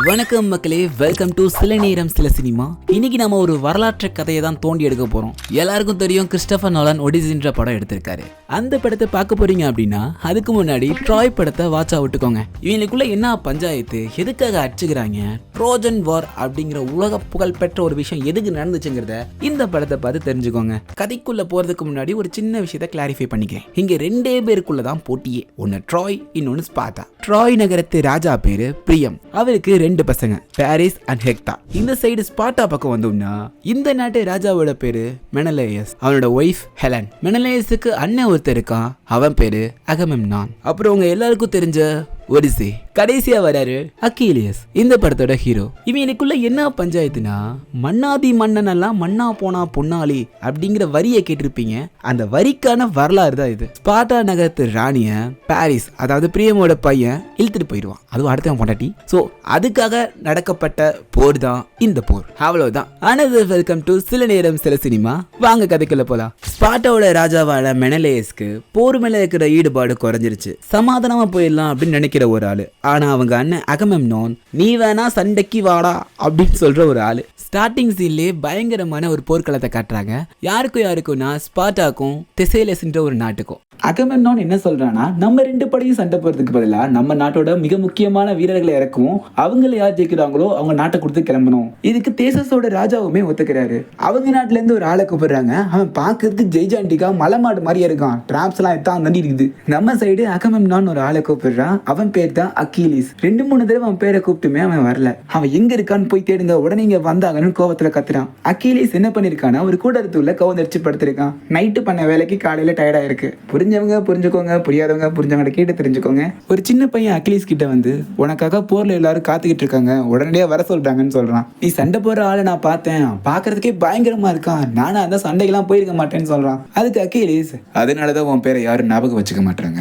வணக்கம் மக்களே, welcome to சில நேரம் சில சினிமா. இன்னைக்கு நம்ம ஒரு வரலாற்று கதையை தான் தோண்டி எடுக்க போறோம். எல்லாருக்கும் தெரியும், கிறிஸ்டோபர் நோலன் ஒடிசின்ற படம் எடுத்திருக்காரு. அந்த படத்தை பார்க்க போறீங்க அப்படின்னா அதுக்கு முன்னாடி ட்ராய் படத்தை வாட்சா விட்டுக்கோங்க. இவங்களுக்குள்ள என்ன பஞ்சாயத்து, எதுக்காக அடிச்சுக்கிறாங்க, ட்ரோஜன் வார் அப்படிங்கிற உலக புகழ் பெற்ற ஒரு விஷயம் எதுக்கு நடந்துச்சுங்கிறத இந்த படத்தை பார்த்து தெரிஞ்சுக்கோங்க. கதைக்குள்ள போறதுக்கு முன்னாடி ஒரு சின்ன விஷயத்தை கிளாரிஃபை பண்ணிக்கிறேன். இங்க ரெண்டே பேருக்குள்ளதான் போட்டியே. ஒன்னு ட்ராய், இன்னொன்னு ஸ்பார்ட்டா. ட்ராய் நகரத்து ராஜா பேரு பிரியம். அவருக்கு ரெண்டு பசங்க, பாரிஸ் அண்ட் ஹெக்டா. இந்த சைடு ஸ்பார்ட்டா பக்கம் வந்தோம்னா இந்த நாட்டு ராஜாவோட பேரு மெனலேயஸ், அவனோட ஒய்ஃப் ஹெலன். மெனலேயஸுக்கு அண்ணன் ஒருத்தர் இருக்கான், அவன் பேரு அகமெம்னான். அப்புறம் உங்க எல்லாருக்கும் தெரிஞ்ச ஒடிசி. கடைசியா வராரு அக்கீலியஸ், இந்த படத்தோட ஹீரோ. இவனுக்குள்ள என்ன பஞ்சாயத்துனா, மன்னாதி மன்னன் எல்லாம் மன்னா போனா பொன்னாளி அப்படிங்கிற வரியை கேட்டிருப்பீங்க. அந்த வரிக்கான வரலாறு தான் இது. ஸ்பார்ட்டா நகரத்து ராணிய பாரிஸ், அதாவது பிரியமோட பையன் இழுத்துட்டு போயிடுவான். அதுவும் அடுத்த பொண்டாட்டி. சோ அதுக்காக நடக்கப்பட்ட போர் தான் இந்த போர். அவ்வளவுதான். அனதர் வெல்கம் டு சில நேரம் சில சினிமா. வாங்க கதைக்குள்ள போலாம். ஸ்பார்ட்டாவோட ராஜாவான மெனலேயஸ்க்கு போர் மேல இருக்கிற ஈடுபாடு குறைஞ்சிருச்சு. சமாதானமா போயிடலாம் அப்படின்னு நினைக்கிற ஒரு ஆளு. ஆனா அவங்க அண்ணன் அகமெம்னான், நீ வேணா சண்டைக்கு வாடா அப்படின்னு சொல்ற ஒரு ஆளு. ஸ்டார்டிங் சீன்லயே பயங்கரமான ஒரு போர்க்களத்தை காட்டுறாங்க. யாருக்கும்னா ஸ்பார்ட்டாக்கும் தெசேலஸ்ன்ற ஒரு நாட்டுக்கும். அகமெம்னான் என்ன சொல்றானா, நம்ம ரெண்டு படையும் சண்டை போறதுக்கு பதிலா நம்ம நாட்டோட மிக முக்கியமான வீரர்களை இறக்குவோம், அவங்கள யார் ஜெயிக்கிறாங்களோ அவங்க நாட்டை கொடுத்து கிளம்பணும். இதுக்கு தேசஸோட ராஜாவுமே ஒத்துக்கிறாரு. அவங்க நாட்டுல இருந்து ஒரு ஆளை கூப்பிடுறாங்க. அவன் பாக்குறதுக்கு ஜெய்ஜாண்டிகா மலைமாடு மாதிரியே இருக்கான், டிராப்ஸ் எல்லாம் எத்தான் தண்டி இருக்குது. நம்ம சைடு அகமெம்னான் ஒரு ஆளை கூப்பிடுறான். அவன் பேர் தான் அக்கீலிஸ். 2-3 தடவை அவன் பேரை கூப்பிட்டுமே அவன் வரல. அவன் எங்க இருக்கான்னு போய் தேடுங்க, உடனே இங்க வந்தாங்கன்னு கோவத்துல கத்துறான். அக்கீலிஸ் என்ன பண்ணிருக்கானா, ஒரு கூடத்துள்ள கவுந்தரிச்சு படுத்திருக்கான். நைட்டு பண்ண வேலைக்கு காலையில டயர்டா இருக்கு. புரிஞ்சவங்க புரிஞ்சுக்கோங்க, புரியாதவங்க புரிஞ்சவங்க கேட்டு தெரிஞ்சுக்கோங்க. ஒரு சின்ன பையன் அக்கிலீஸ் கிட்ட வந்து, உனக்காக போர்ல எல்லாரும் காத்துக்கிட்டு இருக்காங்க, உடனடியா வர சொல்றாங்கன்னு சொல்றான். நீ சண்டை போற ஆளை நான் பார்த்தேன், பாக்குறதுக்கே பயங்கரமா இருக்கான், நானும் அந்த சண்டைக்கெல்லாம் போயிருக்க மாட்டேன்னு சொல்றான். அதுக்கு அக்கிலீஸ், அதனாலதான் உன் பேரை யாரும் ஞாபகம் வச்சுக்க மாட்டாங்க.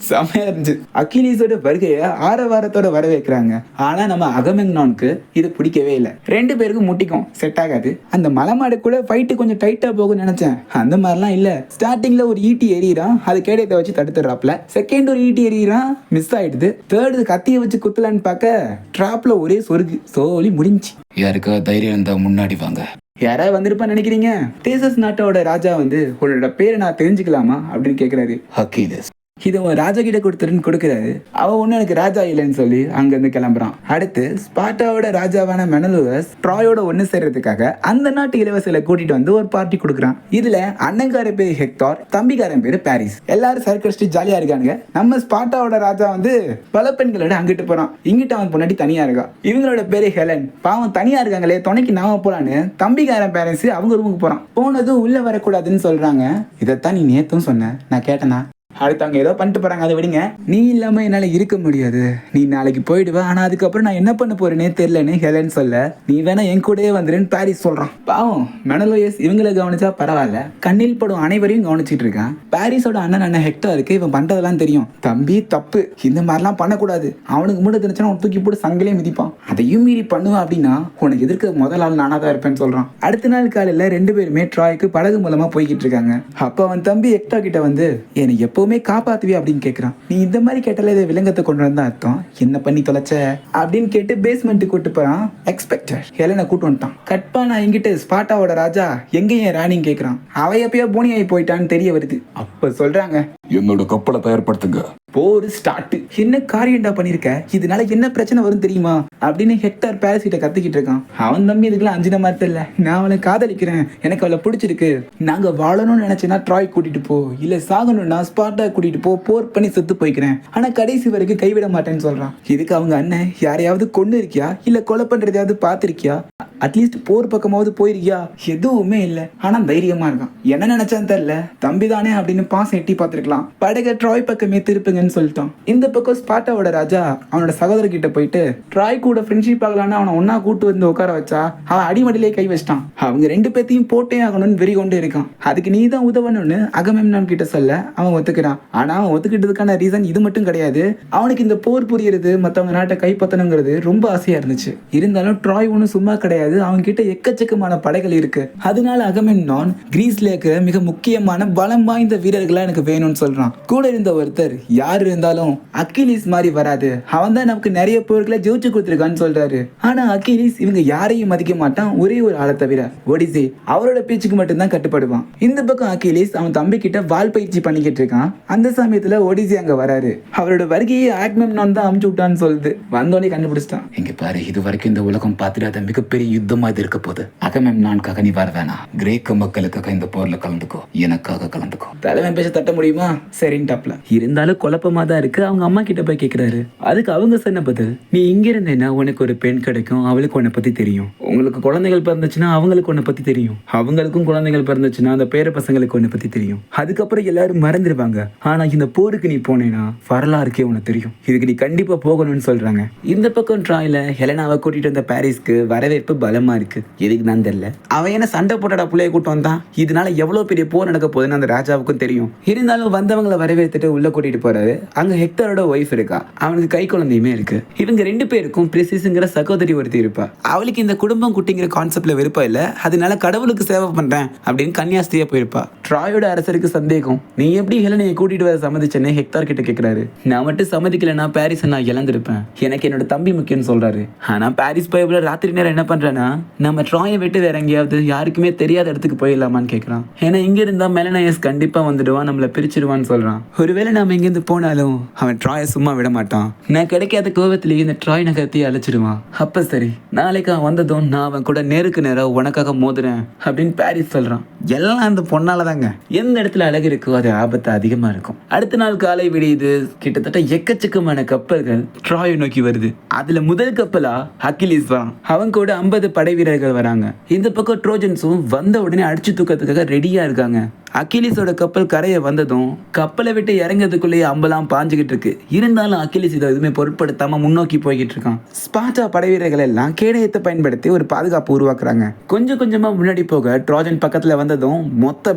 செமையா இருந்துச்சு. அக்கிலீஸோட வருகைய ஆரவாரத்தோட வரவேற்கிறாங்க. ஆனா நம்ம அகமெம்னானுக்கு இது பிடிக்கவே இல்லை. 2 பேருக்கும் முட்டிக்கும், செட் ஆகாது. அந்த மலைமாடு கூட ஃபைட்டு கொஞ்சம் டைட்டா போகும்னு நினைச்சேன். அந்த மாதிரிலாம் இல்ல. ஸ்டார்டிங்ல ஒரு ஈட்டி எறிகிறான், அது கேடயத்தை வச்சு தடுத்துறாப்ல. செகண்ட் ஒரு ஈட்டி எறிகிறான், மிஸ் ஆயிடுது. தேர்டு கத்தியை வச்சு குத்தலான்னு பார்க்க டிராப்ல ஒரே சொருகு, சோலி முடிஞ்சு. யாருக்கா தைரியம் இருந்தா முன்னாடி வாங்க. யாரா வந்திருப்பான்னு நினைக்கிறீங்க? தேசஸ் நாட்டோட ராஜா வந்து, உன்னோட பேரை நான் தெரிஞ்சுக்கலாமா அப்படின்னு கேட்கிறாரு. அக்கீலஸ் இதை உன் ராஜா கிட்ட கொடுத்துருன்னு கொடுக்குறாரு. அவன் ஒன்னும் எனக்கு ராஜா இல்லைன்னு சொல்லி அங்கிருந்து கிளம்புறான். அடுத்து ஸ்பார்ட்டாவோட ராஜாவான மெனலேயஸ் ட்ராயோட ஒன்னு சேர்றதுக்காக அந்த நாட்டு இளவரசரை கூட்டிட்டு வந்து ஒரு பார்ட்டி கொடுக்குறான். இதுல அண்ணங்கார பேரு ஹெக்டார், தம்பிக்காரன் பேரு பாரிஸ். எல்லாரும் சர்க்கடிச்சு ஜாலியா இருக்காங்க. நம்ம ஸ்பார்ட்டாவோட ராஜா வந்து பல பெண்களோட அங்கிட்டு போறான். இங்கிட்ட அவன் முன்னாடி தனியா இருக்கான். இவங்களோட பேரு ஹெலன். பாவம் தனியா இருக்காங்களே, துணைக்கு நாம போலான்னு தம்பிக்காரன் பேரண்ட்ஸ் அவங்க ரூமுக்கு போறான். போனதும் உள்ள வரக்கூடாதுன்னு சொல்றாங்க. இதைத்தான் நீ நேத்தும் சொன்ன, நான் கேட்டனா? அடுத்து அவங்க ஏதோ பண்ணிட்டு போறாங்க, அதை விடுங்க. நீ இல்லாம என்னால இருக்க முடியாது, நீ நாளைக்கு போயிடுவா, ஆனா அதுக்கப்புறம் நான் என்ன பண்ண போறேனே தெரியலன்னு ஹெலன் சொல்ல, நீ வேணா என் கூடயே வந்துருன்னு பாரிஸ் சொல்றான். பாவம் மெனலேயஸ் இவங்களை கவனிச்சா பரவாயில்ல, கண்ணில் படும் அனைவரையும் கவனிச்சிட்டு இருக்கான். பாரிஸோட அண்ணன் ஹெக்டாருக்கு இவன் பண்றதெல்லாம் தெரியும். தம்பி தப்பு, இந்த மாதிரிலாம் பண்ணக்கூடாது, அவனுக்கு மட்டும் தெரிஞ்சுன்னா அவன் தூக்கி போட்டு சங்கிலே மிதிப்பான், அதையும் மீறி பண்ணுவான் அப்படின்னா உனக்கு எதிர்க்க முதல் ஆள் நானா தான் இருப்பேன்னு சொல்றான். அடுத்த நாள் காலையில 2 பேருமே ட்ராய்க்கு படகு மூலமா போய்கிட்டு இருக்காங்க. அப்ப அவன் தம்பி ஹெக்டா கிட்ட வந்து, எனக்கு எப்பவுமே காப்பாத்துவே அப்படின்னு கேட்கிறான். நீ இந்த மாதிரி கேட்டால இதை விலங்கத்தை கொண்டு வந்தா அர்த்தம், என்ன பண்ணி தொலைச்ச அப்படின்னு கேட்டு பேஸ்மெண்ட் கூட்டு போறான். எக்ஸ்பெக்டர் ஹெலனை கூட்டு வந்துட்டான். கட்பா நான் எங்கிட்ட ஸ்பார்ட்டாவோட ராஜா எங்க என் ராணின்னு கேட்கிறான். அவ எப்பயோ போனியாகி போயிட்டான்னு தெரிய வருது. அப்ப சொல்றாங்க, என்னோட கப்பலை தயார்படுத்துங்க, போர் ஸ்டார்ட். என்ன காரியண்டா பண்ணிருக்க, இதனால என்ன பிரச்சனை வரும் தெரியுமா அப்படின்னு ஹெக்டார் பாரிஸ் கிட்ட கத்திக்கிட்டு இருக்கான். அவன் தம்பி இதுக்கெல்லாம் அஞ்சின மாதிரி தெரியல, நான் அவளை காதலிக்கிறேன், எனக்கு அவளை பிடிச்சிருக்கு, நாங்க வாழணும்னு நினைச்சேன்னா ட்ராய் கூட்டிட்டு போ, இல்ல சாகணும்னா ஸ்பார்ட்டா கூட்டிட்டு போ, போர் பண்ணி செத்து போய்க்கிறேன், ஆனா கடைசி வரைக்கும் கைவிட மாட்டேன்னு சொல்றான். இதுக்கு அவங்க அண்ணன், யாரையாவது கொண்டு இருக்கியா இல்ல கொலை பண்றதையாவது பாத்திருக்கியா, அட்லீஸ்ட் போர் பக்கமாவது போயிருக்கியா, எதுவுமே இல்ல, ஆனா தைரியமா இருக்கான். என்ன நினைச்சான்னு தெரியல, தம்பி தானே அப்படின்னு பாசம் எட்டி பார்த்திருக்கலாம். படகை ட்ராய் பக்கமே திருப்புங்கன்னு சொல்லிட்டான். இந்த பக்கம் ஸ்பார்ட்டாவோட ராஜா அவனோட சகோதரர் கிட்ட போயிட்டு ட்ராய் கூட ஃப்ரெண்ட்ஷிப் ஆகலான்னு அவனை ஒன்னா கூட்டு வந்து உட்கார வச்சா அவன் அடிமடியிலே கை வச்சிட்டான். அவங்க 2 பேத்தையும் போட்டே ஆகணும்னு வெறி கொண்டு இருக்கான். அதுக்கு நீ தான் உதவணும்னு அகமெம்னான் கிட்ட சொல்ல அவன் ஒத்துக்கிறான். ஆனா அவன் ஒத்துக்கிட்டதுக்கான ரீசன் இது மட்டும் கிடையாது. அவனுக்கு இந்த போர் புரியறது, மத்தவங்க நாட்டை கைப்பற்றணுங்கிறது ரொம்ப ஆசையா இருந்துச்சு. இருந்தாலும் ட்ராய் ஒன்னும் சும்மா கிடையாது, அதாவது அவங்க கிட்ட எக்கச்சக்கமான படைகள் இருக்கு. அதனால அகமெம்னான் கிரீஸ்ல இருக்கிற மிக முக்கியமான பலம் வாய்ந்த வீரர்களா எனக்கு வேணும்னு சொல்றான். கூட இருந்த ஒருத்தர் யார் இருந்தாலும் அக்கிலிஸ் மாதிரி வராது, அவன் தான் நமக்கு நிறைய போர்களை ஜெயிச்சு கொடுத்துருக்கான்னு சொல்றாரு. ஆனா அக்கிலிஸ் இவங்க யாரையும் மதிக்க மாட்டான், ஒரே ஒரு ஆளை தவிர ஒடிசே. அவரோட பேச்சுக்கு மட்டும்தான் கட்டுப்படுவான். இந்த பக்கம் அக்கிலிஸ் அவன் தம்பி கிட்ட வால் பயிற்சி பண்ணிக்கிட்டு இருக்கான். அந்த சமயத்துல ஒடிசே அங்க வராரு. அவரோட வருகையை ஆக்மெம்னான் தான் அமுச்சு விட்டான்னு சொல்லுது. வந்தோடனே கண்டுபிடிச்சிட்டான். இங்க பாரு, இது வரைக்கும் இந்த உலகம் பார்த்துடாத மிகப்பெரிய யுத்தமா இது இருக்க போகுது. அகமெம்னானுக்காக நீ வர வேணாம், கிரேக்க மக்களுக்காக இந்த போர்ல கலந்துக்கோ, எனக்காக கலந்துக்கோ. தலைவன் பேச தட்ட முடியுமா? சரின்ட்டாப்ல. இருந்தாலும் குழப்பமா தான் இருக்கு. அவங்க அம்மா கிட்ட போய் கேக்குறாரு. அதுக்கு அவங்க சொன்ன பதில், நீ இங்க இருந்தேன்னா உனக்கு ஒரு பெண் கிடைக்கும், அவளுக்கு உன்னை பத்தி தெரியும். உங்களுக்கு குழந்தைகள் பிறந்துச்சுன்னா அவங்களுக்கு உன்னை பத்தி தெரியும். அவங்களுக்கும் குழந்தைகள் பிறந்துச்சுன்னா அந்த பேர பசங்களுக்கு உன்னை பத்தி தெரியும். அதுக்கப்புறம் எல்லாரும் மறந்துடுவாங்க. ஆனா இந்த போருக்கு நீ போனேன்னா வரலாறுக்கே உனக்கு தெரியும். இதுக்கு நீ கண்டிப்பா போகணும்னு சொல்றாங்க. இந்த பக்கம் ட்ராயில ஹெலனாவை கூட்டிட்டு வந்த பாரிஸ்க்கு வரவேற்பு பலமா இருக்கு. எதுக்கு தான் தெரியல. அவன் என்ன சண்டை போட்டடா பிள்ளைய கூட்டம் வந்தான், இதனால எவ்வளவு பெரிய போர் நடக்க போகுதுன்னு அந்த ராஜாவுக்கும் தெரியும். இருந்தாலும் வந்தவங்களை வரவேற்றுட்டு உள்ள கூட்டிட்டு போறாரு. அங்க ஹெக்டரோட ஒய்ஃப் இருக்கா, அவனுக்கு கை குழந்தையுமே இருக்கு. இவங்க ரெண்டு பேருக்கும் பிரிசிஸ்ங்கிற சகோதரி ஒருத்தி இருப்பா. அவளுக்கு இந்த குடும்பம் குட்டிங்கிற கான்செப்ட்ல விருப்பம் இல்ல, அதனால கடவுளுக்கு சேவை பண்றேன் அப்படின்னு கன்னியாஸ்திரியா போயிருப்பா. ட்ராயோட அரசருக்கு சந்தேகம், நீ எப்படி ஹெலனையை கூட்டிட்டு வர சம்மதிச்சேன்னு ஹெக்டார் கிட்ட கேட்கிறாரு. நான் மட்டும் சம்மதிக்கலன்னா பாரிஸ் நான் இழந்திருப்பேன், எனக்கு என்னோட தம்பி முக்கியம்னு சொல்றாரு. ஆனா பாரிஸ் போய் ராத்திரி நேரம் என்ன பண்றானா, நம்ம ட்ராயை விட்டு வேற எங்கேயாவது யாருக்குமே தெரியாத இடத்துக்கு போயிடலாமான்னு கேட்கறான். ஏன்னா இங்க இருந்தா மெலனயஸ் கண்டிப்பா வந்துடுவான், நம்மள பிரிச்சிடுவான்னு சொல்றான். ஒருவேளை நாம இங்கிருந்து போனாலும் அவன் ட்ராயை சும்மா விட மாட்டான். நான் கிடைக்காத கோபத்திலேயே இந்த ட்ராய் நகரத்தையே அழைச்சிடுவான். அப்ப சரி, நாளைக்கு அவன் வந்ததும் நான் அவன் கூட நேருக்கு நேரம் உனக்காக மோதுறேன் அப்படின்னு பாரிஸ் சொல்றான். எல்லாம் அந்த பொண்ணால தாங்க. எந்த இடத்துல அழகு இருக்கோ அது ஆபத்து அதிகமா இருக்கும். அடுத்த நாள் காலை விடியுது. கிட்டத்தட்ட எக்கச்சக்கமான கப்பல்கள் ட்ராயை நோக்கி வருது. அதுல முதல் கப்பலா அக்கிலிஸ் வரான். அவன் கூட 50 படை வீரர்கள் வராங்க. இந்த பக்கம் ட்ரோஜன்ஸும் வந்த உடனே அடிச்சு தூக்கிறதுக்காக ரெடியா இருக்காங்க. அக்கிலிஸோட கப்பல் கரையை வந்ததும் கப்பலை விட்டு இறங்கிறதுக்குள்ளேயே அம்பலாம் பாஞ்சுக்கிட்டு இருக்கு. இருந்தாலும் அக்கிலிஸ் இதை எதுவுமே பொருட்படுத்தாம முன்னோக்கி போய்கிட்டு இருக்கான். ஸ்பார்ட்டா படை வீரர்கள் எல்லாம் கேடயத்தை பயன்படுத்தி ஒரு பாதுகாப்பு உருவாக்குறாங்க. கொஞ்சம் கொஞ்சமா முன்னாடி போக ட்ரோஜன் பக்கத்துல வந்ததும் மொத்த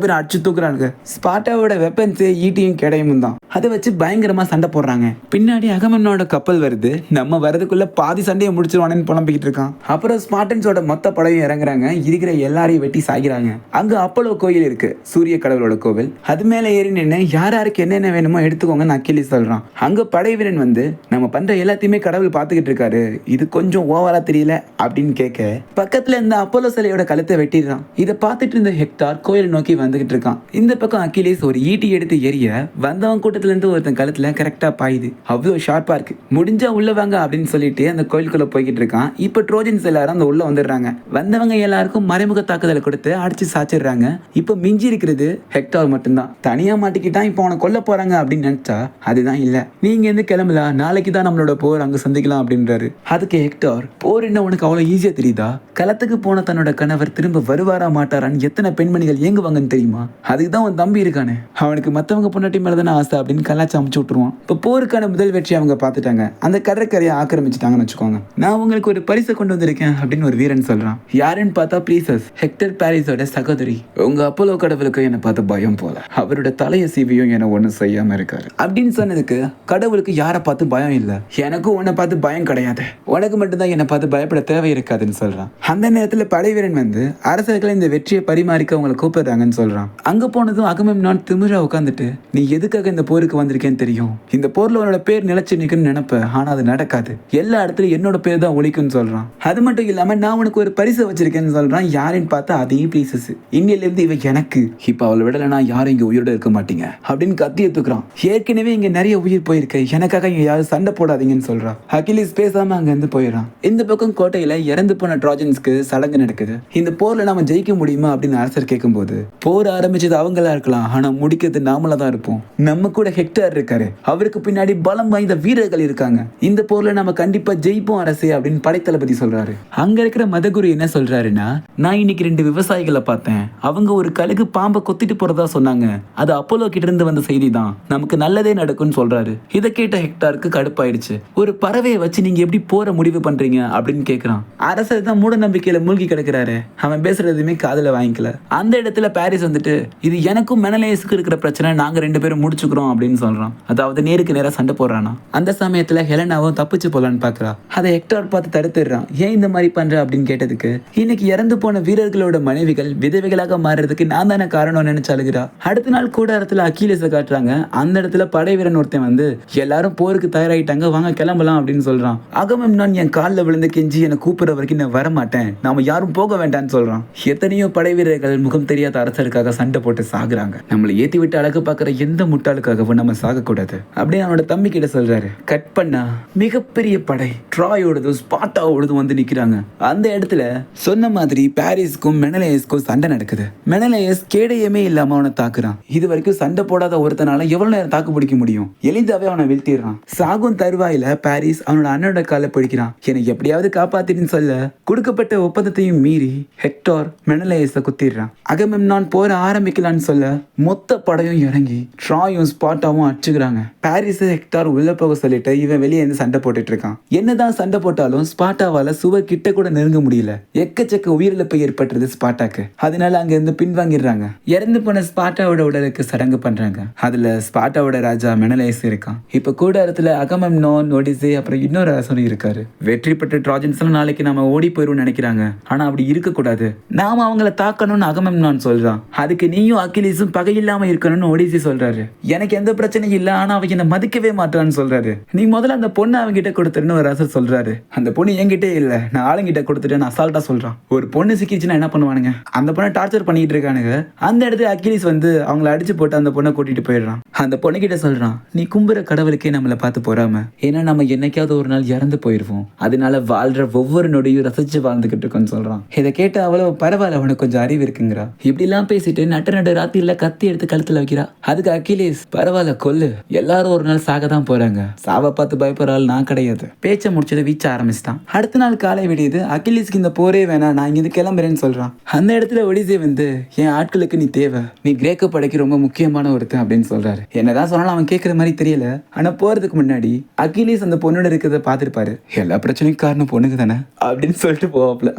பேர் அடிச்சு தூக்குறாங்க. ஸ்பார்ட்டாவோட வெப்பன்ஸ் ஈட்டியும் கேடயமும் தான். அதை வச்சு பயங்கரமா சண்டை போடுறாங்க. பின்னாடி அகமெம்னானோட கப்பல் வருது. நம்ம வரதுக்குள்ள பாதி சண்டையை முடிச்சிருவானு புலம்பிக்கிட்டு இருக்கான். அப்புறம் ஸ்பார்டன்ஸோட மொத்த படையும் இறங்குறாங்க. இருக்கிற எல்லாரையும் வெட்டி சாய்கிறாங்க. அங்க அப்போலோ கோயில் இருக்கு, சூரிய கடவுளோட கோவில். அது மேல ஏறி நின்று யாருக்கு என்னென்ன வேணுமோ எடுத்துக்கோங்கன்னு அக்கிலிஸ் சொல்றான். அங்க படை வீரன் வந்து, நம்ம பண்ற எல்லாத்தையுமே கடவுள் பார்த்துக்கிட்டு இருக்காரு, இது கொஞ்சம் ஓவரா தெரியல அப்படின்னு கேட்க பக்கத்துல இருந்த அப்போலோ சிலையோட கழுத்தை வெட்டிடுறான். இதை பார்த்துட்டு இருந்த ஹெக்டார் கோயிலை நோக்கி வந்துகிட்டு இருக்கான். இந்த பக்கம் அக்கிலிஸ் ஒரு ஈட்டி எடுத்து எரிய வந்தவன் கூட்டத்துல இருந்து ஒருத்தன் கழுத்துல கரெக்டா பாயுது. அவ்வளவு ஷார்ப்பா இருக்கு. முடிஞ்சா உள்ள வாங்க அப்படின்னு சொல்லிட்டு அந்த கோயிலுக்குள்ள போய்கிட்டு இருக்கான். இப்ப ட்ரோஜன்ஸ் எல்லாரும் அந்த உள்ள வந்துடுறாங்க. வந்தவங்க எல்லாருக்கும் மறைமுக தாக்குதலை கொடுத்து அடிச்சு சாச்சிடுறாங்க. இப்ப மிஞ்சி இருக்கிறது ஹெக்டார் மட்டும்தான். தனியா மாட்டிக்கிட்டான். இப்போ அவனை கொல்ல போறாங்க அப்படின்னு நினைச்சா அதுதான் இல்ல. நீங்க இருந்து கிளம்பலாம், நாளைக்கு தான் நம்மளோட போர், அங்க சந்திக்கலாம் அப்படின்றாரு. அதுக்கு ஹெக்டார், போர் என்ன உனக்கு அவ்வளவு ஈஸியா தெரியுதா? களத்துக்கு போன தன்னோட கணவர் திரும்ப வருவாரா மாட்டாரான்னு எத்தனை பெண்மணிகள் ஏங்குவாங்கன்னு தெரியுமா? அதுக்குதான் உன் தம்பி இருக்கானே, அவனுக்கு மத்தவங்க பொண்டாட்டி மேலதானே ஆசை அப்படின்னு கலாச்சி அமுச்சு விட்டுருவான். இப்போ போருக்கான முதல் வெற்றி அவங்க பார்த்துட்டாங்க. அந்த கடற்கரையை ஆக்கிரமிச்சுட்டாங்கன்னு வச்சுக்கோங்க. நான் உங்களுக்கு ஒரு பரிசை கொண்டு வந்திருக்கேன் அப்படின்னு ஒரு வீரன் சொல்றான். யாருன்னு பார்த்தா பிரீசஸ், ஹெக்டர் பாரிஸோட சகோதரி. உங்க அப்போலோ கடவுளுக்கு என்ன பார்த்து பயம் போல, அவரோட தலைய சீவியும் என்ன ஒண்ணும் செய்யாம இருக்காரு அப்படின்னு சொன்னதுக்கு கடவுளுக்கு யாரை பார்த்து பயம் இல்ல, எனக்கும் உன்னை பார்த்து பயம் கிடையாது, உனக்கு மட்டும்தான் என்னை பார்த்து பயப்பட தேவை இருக்காதுன்னு சொல்றான். அந்த நேரத்துல படை வீரன் வந்து அரசர்களை இந்த வெற்றியை பரிமாறிக்க அவங்களை கூப்பிடுறாங்கன்னு சொல்றான். அங்க போனதும் அகமெம்னான் திமிரா உட்காந்துட்டு, நீ எதுக்காக இந்த போருக்கு வந்திருக்கேன்னு தெரியும், இந்த போர்ல உன்னோட பேர் நிலைச்சு நிக்குன்னு நினைப்ப, ஆனா அது நடக்காது, எல்லா இடத்துலயும் என்னோட பேர் தான் ஒழிக்கும்னு சொல்றான். அது மட்டும் இல்லாம நான் உனக்கு ஒரு பரிசு வச்சிருக்கேன்னு சொல்றான். யாருன்னு பார்த்தா அதையும் பிரீசஸ். இன்னில இருந்து இவ எனக்கு, இப்ப அவளை விடலைன்னா யாரும் இங்க உயிரோட இருக்க மாட்டீங்க அப்படின்னு கத்திய தூக்குறான். ஏற்கனவே இங்க நிறைய உயிர் போயிருக்கு, எனக்காக இங்க யாரும் சண்டை போடாதீங்கன்னு சொல்றான். அகிலிஸ் பேசாம அங்க இருந்து போயிடறான். இந்த பக்கம் கோட்டையில இறந்து போன ட்ரோஜன்ஸ்க்கு சடங்கு நடக்குது. இந்த போர்ல நாம ஜெயிக்க முடியுமா அப்படின்னு அரசர் கேட்கும்போது, போர் ஆரம்பிச்சது அவங்களா இருக்கலாம், ஆனா முடிக்கிறது நாமளா தான் இருப்போம். நம்ம கூட ஹெக்டார் இருக்காரு, அவருக்கு பின்னாடி பலம் வாய்ந்த வீரர்கள் இருக்காங்க, இந்த போர்ல நாம கண்டிப்பா ஜெயிப்போம் அரசே அப்படின்னு படைத்தளபதி சொல்றாரு. அங்க இருக்கிற மதகுரு என்ன சொல்றாருன்னா, நான் இன்னைக்கு 2 விவசாயிகளை பார்த்தேன், அவங்க ஒரு கழுகு பாம்பை கொத்திட்டு போறதா சொன்னாங்க. அது அப்போலோ கிட்ட இருந்து வந்த செய்தி தான், நமக்கு நல்லதே நடக்கும்னு சொல்றாரு. இதை கேட்ட ஹெக்டாருக்கு கடுப்பாயிடுச்சு. ஒரு பறவையை வச்சு நீங்க எப்படி போற முடிவு பண்றீங்க அப்படின்னு கேக்குறான். அரசர் தான் மூட நம்பிக்கையில மூழ்கி கிடக்குறாரு. அவன் பேசுறது எதுவுமே காதுல வாங்கிக்கல. அந்த இடத்துல பாரிஸ் வந்துட்டு இது எனக்கும் மெனலேஸுக்கு இருக்கிற பிரச்சனை, நாங்க 2 பேரும் முடிச்சுக்கிறோம் அப்படின்னு சொல்றான். அதாவது நேருக்கு நேரா சண்டை போடுறானா. அந்த சமயத்துல ஹெலனாவும் தப்பிச்சு போலான்னு பாக்குறா. அதை ஹெக்டார் பார்த்து தடுத்துடுறான். ஏன் இந்த மாதிரி பண்ற அப்படின்னு கேட்டதுக்கு, இன்னைக்கு இறந்து போன வீரர்களோட மனைவிகள் விதவைகளாக மாறுறதுக்கு நான் தானே காரணம் நினைச்சு அழுகிறா. அடுத்த நாள் கூடாரத்துல அகிலேஸை காட்டுறாங்க. அந்த இடத்துல படை வீரன் ஒருத்தன் வந்து எல்லாரும் போருக்கு தயாராயிட்டாங்க, வாங்க கிளம்பலாம் அப்படின்னு சொல்றான். அகமெம்னான் என் காலில் விழுந்து கெஞ்சி என்னை கூப்பிடுற வரைக்கும் நான் வரமாட்டேன், நாம யாரும் போக வேண்டாம்னு சொல்றான். எத்தனையோ படை வீரர்கள் முகம் தெரியாத அரசருக்காக சண்டை போட்டு சாகுறாங்க. நம்மளை ஏத்தி விட்டு அழகு பார்க்குற எந்த முட்டாளுக்காகவும் நம்ம சாகக்கூடாது அப்படின்னு அவனோட தம்பி கிட்ட சொல்றாரு. கட் பண்ணா மிகப்பெரிய படை ட்ராயோடதும் ஸ்பார்ட்டாவோடதும் வந்து நிக்கிறாங்க. அந்த இடத்துல சொன்ன மாதிரி பாரிஸ்க்கும் மெனலேயஸ்க்கும் சண்டை நடக்குது. மெனலேயஸ் கேடயமே இல்லாம அவனை தாக்குறான். இது வரைக்கும் சண்டை போடாத ஒருத்தனால எவ்வளவு நேரம் தாக்கு பிடிக்க முடியும்? எளிதாவே அவனை வீழ்த்திடுறான். சாகும் தருவாயில பாரிஸ் அவனோட அண்ணனோட காலை பிடிக்கிறான். எனக்கு எப்படியாவது காப்பாத்தின்னு சொல்ல கொடுக்கப்பட்ட ஒப்பந்தத்தையும் மீறி ஹெக்டார் மெனலேயஸை குத்திடுறான். அகமெம்னான் போற ஆரம்பிக்கலான்னு சொல்ல மொத்த படையும் இறங்கி ட்ராயும் ஸ்பாட்டாவும் அடிச்சுக்கிறாங்க. பாரிஸ் ஹெக்டார் உள்ள போக சொல்லிட்டு இவன் வெளியே இருந்து சண்டை போட்டுட்டு இருக்கான். என்னதான் சண்டை போட்டாலும் ஸ்பாட்டாவால சுவர் கிட்ட கூட நெருங்க முடியல. எக்கச்சக்க உயிரிழப்பு ஏற்பட்டது ஸ்பாட்டாக்கு. அதனால அங்க இருந்து பின்வாங்கிடுறாங்க. இறந்து போன ஸ்பாட்டாவோட உடலுக்கு சடங்கு பண்றாங்க. அதுல ஸ்பாட்டாவோட ராஜா மெனலேயஸ் இருக்கான். இப்ப கூடாரத்துல அகமெம்னான், ஒடிசே, அப்புறம் இன்னொரு அரசனும் இருக்காரு. வெற்றி பெற்ற ட்ராஜன்ஸ் நாளைக்கு நாம ஓடி போயிருவோம் நினைக்கிறாங்க. ஆனா அப்படி இருக்க கூடாது, நாம அவங்கள தாக்கணும்னு அகமெம்னான் சொல்றான். அதுக்கு நீயும் அகிலேஸும் பகை இல்லாம இருக்கணும்னு ஒடிசே சொல்றாரு. எனக்கு எந்த பிரச்சனையும் இல்ல, ஆனா அவன் என்ன மதிக்கவே மாட்டான்னு சொல்றாரு. நீ முதல்ல அந்த பொண்ணு அவங்க கிட்ட கொடுத்துருன்னு ஒரு அரசர் சொல்றாரு. அந்த பொண்ணு என்கிட்டே இல்ல, நான் ஆளுங்கிட்ட கொடுத்துட்டேன்னு அசால்ட்டா சொல்றான். ஒரு பொண்ணு சிக்கிச்சுன்னா என்ன பண்ணுவானுங்க? அந்த பொண்ணை டார்ச்சர் பண்ணிட்டு இருக்கானுங்க. அந்த இடத்துல அகிலேஸ் வந்து அவங்கள அடிச்சு போட்டு அந்த பொண்ணை கூட்டிட்டு போயிடுறான். அந்த பொண்ணு கிட்ட சொல்றான், நீ கும்புற கடவுளுக்கே நம்மளை பார்த்து போறாம, ஏன்னா நம்ம என்னைக்காவது ஒரு நாள் இறந்து போயிருவோம், அதனால வாழ்ற ஒவ்வொரு நொடியும் ரசிச்சு வாழ்ந்துகிட்டு இருக்கோன்னு சொல்றான். இதை கேட்ட அவ்வளவு பரவாயில்ல, அவனுக்கு கொஞ்சம் அறிவு இருக்குங்கிறா. இப்படி எல்லாம் பேசிட்டு நட்டு ராத்திரில கத்தி எடுத்து கழுத்துல வைக்கிறா. அதுக்கு அகிலேஸ், பரவாயில்ல கொல்லு, எல்லாரும் ஒரு நாள் சாக தான் போறாங்க, சாவை பார்த்து பயப்படுறாள் நான் கிடையாது. பேச்சை முடிச்சதை வீச்ச ஆரம்பிச்சிட்டான். அடுத்த நாள் காலை விடியுது. அகிலேஸ்க்கு இந்த போரே வேணாம், நான் இங்க கிளம்புறேன்னு சொல்றான். அந்த இடத்துல ஒடிசே வந்து, என் ஆட்களுக்கு நீ தேவை, நீ கிரேக்க படைக்கு ரொம்ப முக்கியமான ஒருத்தன் அப்படின்னு சொல்றாரு. என்னதான் சொன்னாலும் அவன் கேட்கற மாதிரி தெரியல. ஆனா போறதுக்கு முன்னாடி அகிலேஸ் அந்த பொண்ணோட இருக்கிறத பார்த்திருப்பாரு. எல்லா பிரச்சனையும் காரணம் பொண்ணுக்கு தானே அப்படின்னு சொல்லிட்டு போவாப்ல.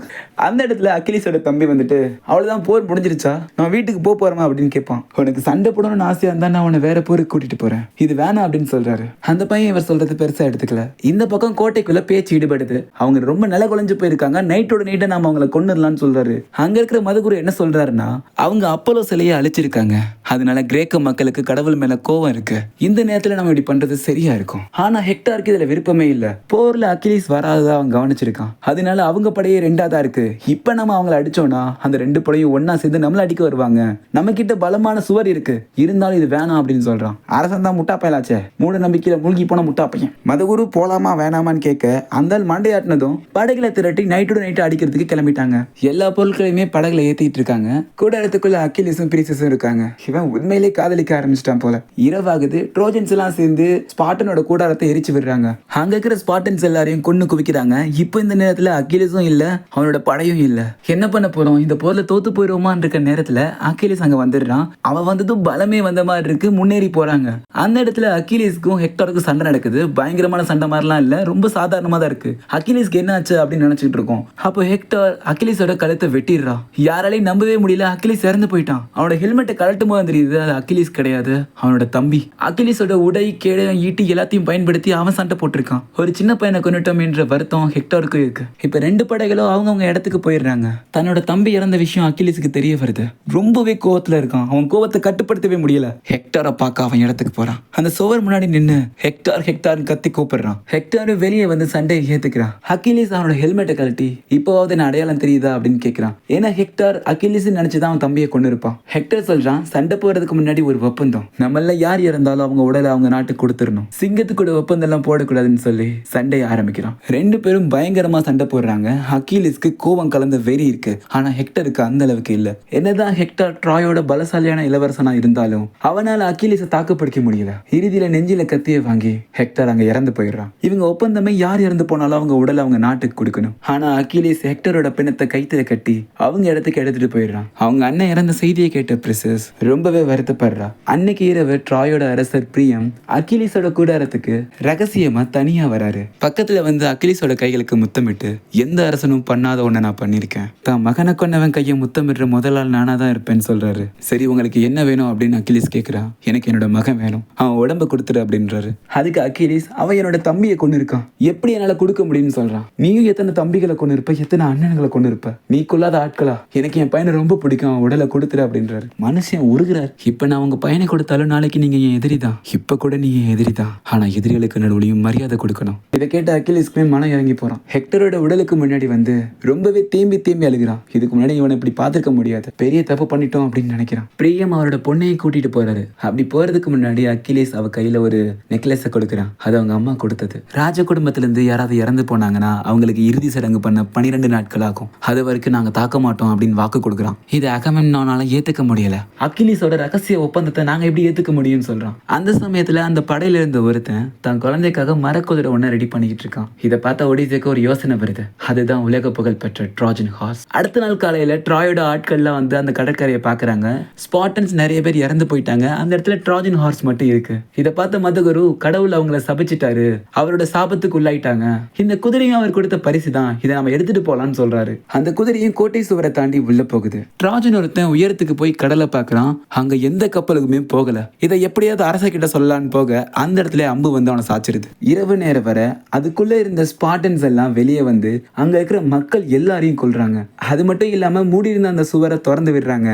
அந்த இடத்துல அகிலேஸோட தம்பி வந்துட்டு, அவ்வளவுதான் போர் முடிஞ்சிருச்சா, நான் வீட்டுக்கு போறேன் அப்படின்னு கேட்பான். உனக்கு சண்டை போடணும்னு ஆசையா இருந்தா நான் உன்னை வேற போருக்கு கூட்டிட்டு போறேன், இது வேணாம் அப்படின்னு சொல்றாரு. அந்த பையன் இவர் சொல்றது பெருசா எடுத்துக்கல. இந்த பக்கம் கோட்டைக்குள்ள பேச்சு ஈடுபடுது. அவங்க ரொம்ப நில குலைஞ்சு போயிருக்காங்க, நைட்டோட நைட்டை நாம அவங்களை கொண்டுடலாம்னு சொல்றாரு. அங்க இருக்கிற மதகுரு என்ன சொல்றாருன்னா, அவங்க அப்போலோ சிலையை அழிச்சிருக்காங்க, அதனால கிரேக்க மக்களுக்கு கடவுள் மேல கோவம் இருக்கு, இந்த நேரத்துல நம்ம இப்படி பண்றது சரியா இருக்கும். ஆனா ஹெக்டாருக்கு இதுல விருப்பமே இல்ல. போர்ல அகிலேஸ் வராததா அவன் கவனிச்சிருக்கான். அதனால அவங்க படையே 2ஆ இருக்கு. இப்ப நம்ம அவங்களை அடிச்சோம்னா அந்த 2 படையும் ஒன்னா சேர்ந்து நம்மள அடிக்க வருவாங்க. நம்ம கிட்ட பலமான சுவர் இருக்கு, இருந்தாலும் இது வேணாம் அப்படின்னு சொல்றான். அரசன் தான் முட்டா பயலாச்சே, மூட நம்பிக்கையில மூழ்கி போன முட்டா பையன். மதகுரு போலாமா வேணாமான்னு கேட்க அந்த மண்டையாட்டினதும் படகுல திரட்டி நைட்டோட நைட்டு அடிக்கிறதுக்கு கிளம்பிட்டாங்க. எல்லா பொருட்களையுமே படகுல ஏத்திட்டு இருக்காங்க. கூடாரத்துக்குள்ள அகிலேஸும் பிரீசஸும் இருக்காங்க. இவன் உண்மையிலே காதலிக்க ஆரம்பிச்சிட்டான் போல. இரவாகுது. ட்ரோஜன்ஸ் எல்லாம் சேர்ந்து ஸ்பார்டனோட கூடாரத்தை எரிச்சு விடுறாங்க. அங்க இருக்கிற ஸ்பார்டன்ஸ் எல்லாரையும் கொன்னு குவிக்கிறாங்க. இப்போ இந்த நேரத்துல அகிலேஸும் இல்ல, அவனோட படையும் இல்ல. என்ன பண்ண போறோம், இந்த போர்ல தோத்து போயிருவோமான்னு இருக்க நேரத்துல அகிலேஸ் அங்க வந்துடுறான். அவன் வந்ததும் பலமே வந்த மாதிரி இருக்கு, முன்னேறி போறாங்க. அந்த இடத்துல அகிலேஸ்க்கும் ஹெக்டாருக்கும் சண்டை நடக்குது. பயங்கரமான சண்டை மாதிரிலாம் இல்ல, ரொம்ப சாதாரணமா தான் இருக்கு. அகிலேஸ்க்கு என்ன ஆச்சு அப்படின்னு நினைச்சிட்டு இருக்கோம். அப்போ ஹெக்டார் அகிலேஸோட கழுத்தை வெட்டிடுறான். யாராலையும் நம்பவே முடியல, அகிலேஸ் இறந்து போயிட்டான். அவனோட ஹெல்மெட்டை கழட்டும் போது தெரியுது அது அகிலேஸ் கிடையாது, அவனோட தம்பி. அகிலேஸோட உடை, கேடயம், ஈட்டி எல்லாத்தையும் பயன்படுத்தி அவன் சண்டை போட்டிருக்கான். ஒரு சின்ன பையனை கொண்டுட்டோம் என்ற வருத்தம் ஹெக்டாருக்கு இருக்கு. இப்ப 2 படைகளும் அவங்கவுங்க இடத்துக்கு போயிடுறாங்க. தன்னோட தம்பி இறந்த விஷயம் அகிலேஸுக்கு தெரிய வருது. ரொம்பவே கோவத்துல இருக்கான். அவன் கோவத்தை கட்டுப்படுத்தவே முடியல. ஹெக்டாரை பார்க்க அவன் இடத்துக்கு போறான். அந்த சுவர் முன்னாடி நின்று ஹெக்டார் ஹெக்டார் கத்தி கூப்பிடுறான். ஹெக்டார் வெளியே வந்து சண்டையை ஏத்துக்கிறான். அகிலேஸ் அவனோட ஹெல்மெட்டை கழட்டி, இப்போவாவது நான் அடையாளம் தெரியுதா அப்படின்னு கேட்கிறான். ஏன்னா ஹெக்டார் அகிலேஸ் நினைச்சுதான் அவன் தம்பியை கொண்டு இருப்பான். ஹெக்டார் சொல்றான், சண்டை போறதுக்கு முன்னாடி ஒரு ஒப்பந்தம், நம்மள யார் இறந்தாலும் அவங்க உடலை அவங்க நாட்டுக்கு கொடுத்துடணும், சிங்கத்துக்கு கூட ஒப்பந்தம் எல்லாம் போடக்கூடாதுன்னு சொல்லி சண்டையை ஆரம்பிக்கிறான். 2 பேரும் பயங்கரமா சண்டை போடுறாங்க. அகிலேஸ்க்கு கோபம் கலந்த வெறி இருக்கு, ஆனா ஹெக்டருக்கு அந்த அளவுக்கு இல்ல. என்னதான் ஹெக்டார் ட்ராயோட பலசாலியான இளவரசனா இருந்தாலும் அவனால அகிலேஸை தாக்குப்பிடிக்க முடியல. இறுதியில நெஞ்சில கத்திய வாங்கி ஹெக்டார் அங்க இறந்து போயிடுறான். இவங்க ஒப்பந்தமே யார் இறந்து போனாலும் அவங்க உடலை அவங்க நாட்டுக்கு கொடுக்கணும். ஆனா அகிலேஸ் ஹெக்டரோட பிணத்தை கைத்துல கட்டி அவங்க இடத்துக்கு எடுத்துட்டு போயிடுறான். அவங்க அண்ணன் இறந்த செய்தியை கேட்ட பிரிசஸ் ரொம்பவே வருத்தப்படுறா. அன்னைக்கு இரவு ட்ராயோட அரசர் பிரியம் அகிலிஸோட கூடாரத்துக்கு ரகசியமா தனியா வராரு. பக்கத்துல வந்து அகிலிஸோட கைகளுக்கு முத்தமிட்டு, எந்த அரசனும் பண்ணாத ஒண்ண நான் பண்ணிருக்கேன், தான் மகனை கொண்டவன் கையை முத்தமிடுற முதல் ஆள் நானா தான் இருப்பேன்னு சொல்றாரு. சரி உங்களுக்கு என்ன வேணும் அப்படின்னு அகிலிஸ் கேக்குறான். எனக்கு என்னோட மகன் வேணும், அவன் உடம்ப கொடுத்துரு அப்படின்றாரு. அதுக்கு அகிலிஸ், அவன் என்னோட தம்பியை கொண்டு இருக்கான், எப்படி என்னால கொடுக்க முடியும்னு சொல்றான். நீயும் எத்தனை தம்பிகளை கொண்டு இருப்ப, எத்தனை அண்ணன்களை கொண்டு இருப்ப, நீ கொள்ளாத ஆட்களா, எனக்கு என் பையனை ரொம்ப பிடிக்கும், அவன் உடலை கொடுத்துரு அப்படின்றாரு. மனுஷன் உருகிறார். இப்ப நான் உங்க பையனை கொடுத்தாலும் நாளைக்கு நீங்க என் எதிரி தான், இப்ப கூட நீங்க என் எதிரி தான், ஆனா எதிரிகளுக்கு நடுவுலையும் மரியாதை கொடுக்கணும். இதை கேட்ட அகிலிஸ்க்குமே மனம் இறங்கி போறான். ஹெக்டரோட உடலுக்கு முன்னாடி வந்து ரொம்பவே தேம்பி அழுகிறான். இதுக்கு முன்னாடி இவனை இப்படி பார்த்துக்க முடியாது, பெரிய தப்பு பண்ணிட்டோம் அப்படின்னு நினைக்கிறான். பிரியம் அவரோட பொண்ணையை கூட்டிட்டு போறாரு. அப்படி போறதுக்கு முன்னாடி அகிலேஸ் அவ கையில ஒரு நெக்லஸ கொடுக்குறான். அது அவங்க அம்மா கொடுத்தது. ராஜ குடும்பத்துல இருந்து யாராவது இறந்து போனாங்கன்னா அவங்களுக்கு இறுதி சடங்கு பண்ண 12 நாட்கள் ஆகும், அது வரைக்கும் நாங்க தாக்க மாட்டோம் அப்படின்னு வாக்கு கொடுக்குறான். இது அகமெம்னானால ஏத்துக்க முடியல. அகிலிஸோட ரகசிய ஒப்பந்தத்தை நாங்க எப்படி ஏத்துக்க முடியும்னு சொல்றான். அந்த சமயத்துல அந்த படையில இருந்த ஒருத்தன் தன் குழந்தைக்காக மரக்குதிரை ஒண்ணு ரெடி பண்ணிக்கிட்டு இருக்கான். இதை பார்த்தா ஒடிசேக்கு ஒரு யோசனை வருது. அதுதான் உலக புகழ் பெற்ற ட்ராஜன் ஹார்ஸ். அடுத்த நாள் காலையில ட்ராயோட ஆட்கள்லாம் வந்து அந்த கடற்கரையை பாக்குறாங்க. ஸ்பார்டன்ஸ் நிறைய பேர் இறந்து போயிட்டாங்க, அந்த இடத்துல ட்ராஜன் ஹார்ஸ் மட்டும் இருக்கு. இதை பார்த்த மதகுரு, கடவுள் அவங்கள சபிச்சிட்டாரு, அவரோட சாபத்துக்கு உள்ளாயிட்டாங்க, இந்த குதிரையும் அவர் கொடுத்த பரிசு தான், இதை நம்ம எடுத்துட்டு போலான்னு சொல்றாரு. அந்த குதிரையும் கோட்டை சுவரை தாண்டி உள்ள போகுது. ட்ராஜன் ஒருத்தன் உயரத்துக்கு போய் கடலை பார்க்கறான். அங்க எந்த கப்பலுக்குமே போகல. இதை எப்படியாவது அரச கிட்ட சொல்லலான்னு போக அந்த இடத்துல அம்பு வந்து அவனை சாச்சிருது. இரவு நேரம் வர அதுக்குள்ள இருந்த ஸ்பார்டன்ஸ் எல்லாம் வெளியே வந்து அங்க இருக்கிற மக்கள் எல்லாரையும் கொல்றாங்க. அது மட்டும் இல்லாம மூடி இருந்த அந்த சுவரை திறந்து விடுறாங்க.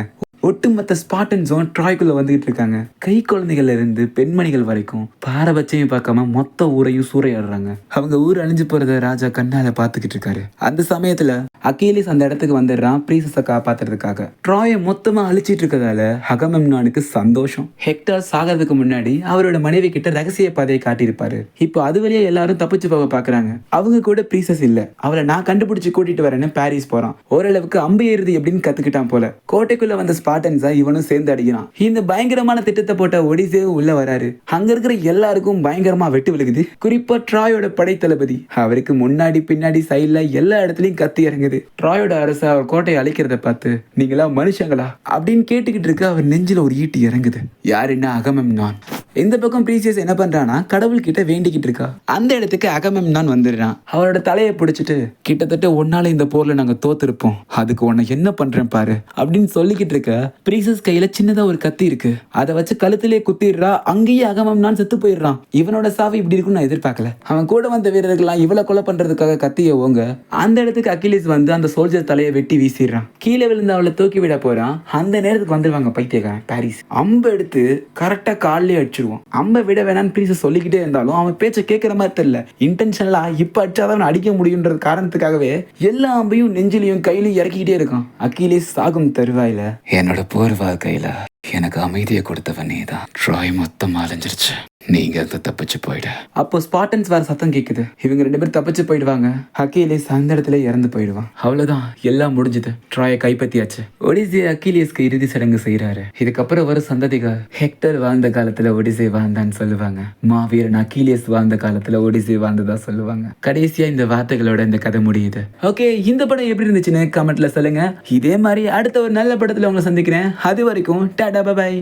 ஒட்டுமொத்த ஸ்பார்டன்ஸும் ட்ராய்க்குள்ள வந்துகிட்டு இருக்காங்க. கை குழந்தைகள்ல இருந்து பெண்மணிகள் வரைக்கும் பாரபட்சையும் பார்க்காம மொத்த ஊரையும் சூறையாடுறாங்க. அவங்க ஊர் அழிஞ்சு போறத ராஜா கண்ணால பாத்துக்கிட்டு இருக்காரு. அந்த சமயத்துல அகிலிஸ் அந்த இடத்துக்கு வந்துடுறான் பிரீசஸை காப்பாத்துறதுக்காக. ட்ராயை மொத்தமா அழிச்சிட்டு இருக்கதால அகமெம்னானுக்கு சந்தோஷம். ஹெக்டர் சாகிறதுக்கு முன்னாடி அவரோட மனைவி கிட்ட ரகசிய பாதையை காட்டியிருப்பாரு. இப்போ அது வழியா எல்லாரும் தப்பிச்சு போக பாக்குறாங்க. அவங்க கூட பிரீசஸ் இல்ல, அவளை நான் கண்டுபிடிச்சு கூட்டிட்டு வரேன்னு பாரிஸ் போறான். ஓரளவுக்கு அம்பு ஏறுது எப்படின்னு கத்துக்கிட்டான் போல. கோட்டைக்குள்ள வந்த ஸ்பார்டன்ஸா இவனும் சேர்ந்து அடிக்கிறான். இந்த பயங்கரமான திட்டத்தை போட்ட ஒடிசே உள்ள வராரு. அங்க இருக்கிற எல்லாருக்கும் பயங்கரமா வெட்டு விழுகுது. குறிப்பா ட்ராயோட படை தளபதி, அவருக்கு முன்னாடி பின்னாடி சைட்ல எல்லா இடத்துலயும் கத்தி இறங்குது. ட்ராயோட அரசு அவர் கோட்டையை அழிக்கிறத பார்த்து, நீங்களா மனுஷங்களா அப்படின்னு கேட்டுக்கிட்டு இருக்க அவர் நெஞ்சில ஒரு ஈட்டி இறங்குது. யாருன்னா அகமெம்னான். இந்த பக்கம் பிரீசியஸ் என்ன பண்றானா, கடவுள் கிட்ட வேண்டிக்கிட்டு இருக்கா. அந்த இடத்துக்கு அகமெம்னான் வந்துடுறான். அவரோட தலையை பிடிச்சிட்டு, கிட்டத்தட்ட ஒன்னால இந்த போர்ல நாங்க தோத்துருப்போம், அதுக்கு உன்னை என்ன பண்றேன் பாரு அப்படின்னு சொல்லிக்கிட்டு இருக்க பிரீசஸ் கையில சின்னதா ஒரு கத்தி இருக்கு. அதை வச்சு கழுத்திலே குத்திடுறா. அங்கேயே அகமெம்னான் செத்து போயிடுறான். இவனோட சாவு இப்படி இருக்குன்னு நான் எதிர்பார்க்கல. அவன் கூட வந்த வீரர்கள்லாம் இவளை கொலை பண்றதுக்காக கத்திய ஓங்க அந்த இடத்துக்கு அகிலிஸ் வந்து அந்த சோல்ஜர் தலையை வெட்டி வீசிடுறான். கீழே விழுந்து அவளை தூக்கி விட போறான். அந்த நேரத்துக்கு வந்துருவாங்க பைத்தியக்காரன் பாரிஸ். அம்பு எடுத்து கரெக்டா காலிலே அடிச்சிருவான். அம்பை விட வேணான்னு பிரீசஸ் சொல்லிக்கிட்டே இருந்தாலும் அவன் பேச்ச கேட்கிற மாதிரி தெரியல. இன்டென்ஷனலா இப்ப அடிச்சாதான் அவன் அடிக்க முடியும்ன்றது காரணத்துக்காகவே எல்லா அம்பையும் நெஞ்சிலையும் கையிலையும் இறக்கிக்கிட்டே இருக்கான். அகிலிஸ் சாகும் தருவாயில, என்னோட போர் வாழ்க்கையில எனக்கு அமைதியை கொடுத்தவன் நீதான். ட்ராய் மொத்தம் அலைஞ்சிருச்சு, நீங்க அதை தப்பிச்சு போயிட. அப்போ ஸ்பார்டன்ஸ் வேற சத்தம் கேக்குது. இவங்க 2 பேரும் தப்பிச்சு போயிடுவாங்க. அகிலிஸ் அந்த இடத்துல இறந்து போயிடுவான். அவ்வளவுதான், எல்லாம் முடிஞ்சது. ட்ராயை கைப்பற்றியாச்சு. ஒடிசே அகிலியஸ்க்கு இறுதி சடங்கு செய்யறாரு. இதுக்கப்புறம் வரும் சந்ததிகள் ஹெக்டர் வாழ்ந்த காலத்துல ஒடிசே வாழ்ந்தான்னு சொல்லுவாங்க. மாவீரன் அகிலியஸ் வாழ்ந்த காலத்துல ஒடிசே வாழ்ந்ததா சொல்லுவாங்க. கடைசியா இந்த வார்த்தைகளோட இந்த கதை முடியுது. ஓகே, இந்த படம் எப்படி இருந்துச்சுன்னு கமெண்ட்ல சொல்லுங்க. இதே மாதிரி அடுத்த ஒரு நல்ல படத்துல உங்களை சந்திக்கிறேன். அது வரைக்கும் டாடா பை.